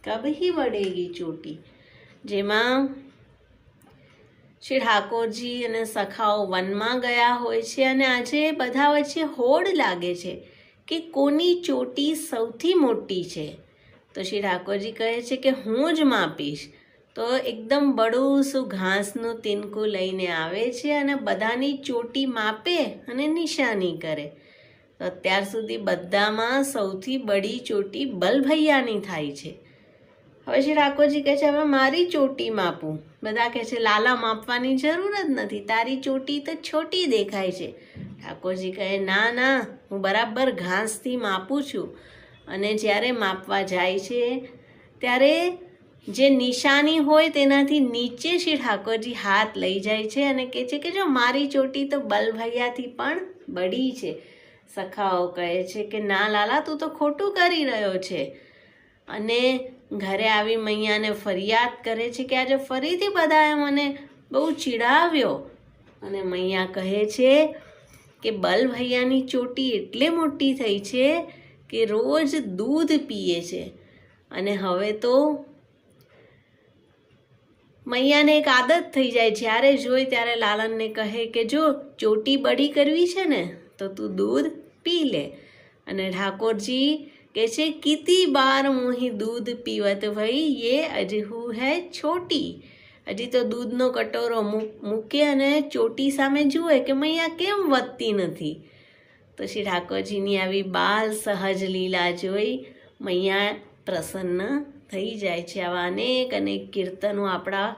कब ही बढ़ेगी चोटी। જેમાં શ્રી ઠાકોરજી અને સખાઓ વનમાં ગયા હોય છે અને આજે બધા વચ્ચે હોડ લાગે છે કે કોની ચોટી સૌથી મોટી છે। તો શ્રી ઠાકોરજી કહે છે કે હું જ માપીશ। તો એકદમ બડું ઘાસનું તીનકું લઈને આવે છે અને બધાની ચોટી માપે અને નિશાની કરે। તો અત્યાર સુધી બધામાં સૌથી બડી ચોટી બલભૈયાની થાય છે। હવે શ્રી ઠાકોરજી કહે છે હવે મારી ચોટી માપું। બધા કહે છે લાલા માપવાની જરૂર જ નથી, તારી ચોટી તો છોટી દેખાય છે। ઠાકોરજી કહે ના ના, હું બરાબર ઘાસથી માપું છું। અને જ્યારે માપવા જાય છે ત્યારે જે નિશાની હોય તેનાથી નીચે શ્રી ઠાકોરજી હાથ લઈ જાય છે અને કહે છે કે જો મારી ચોટી તો બલભૈયાથી પણ બડી છે। સખાઓ કહે છે કે ના લાલા, તું તો ખોટું કરી રહ્યો છે। અને ઘરે આવી મૈયાને ફરિયાદ કરે છે કે આજે ફરીથી બધાએ મને બહુ ચીડાવ્યો। અને મૈયા કહે છે કે બલભૈયાની ચોટી એટલે મોટી થઈ છે કે રોજ દૂધ પીએ છે। અને હવે તો મૈયાને એક આદત થઈ જાય, જ્યારે જોઈ ત્યારે લાલનને કહે કે જો ચોટી બડી કરવી છે ને તો તું દૂધ પી લે। અને ઠાકોરજી કહે છે કિતી બાર મોહી દૂધ પીવત ભઈ, યે અજહુ હૈ છોટી। હજી તો દૂધનો કટોરો મૂકે અને ચોટી સામે જુએ કે મૈયા કેમ વધતી નથી। તો શ્રી ઠાકોરજીની આવી બાલ સહજ લીલા જોઈ મૈયા પ્રસન્ન થઈ જાય છે। આવા અનેક અનેક કીર્તનો આપણા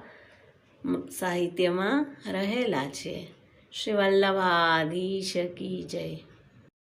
સાહિત્યમાં રહેલા છે। શ્રી વલ્લભાધીશ કી જય।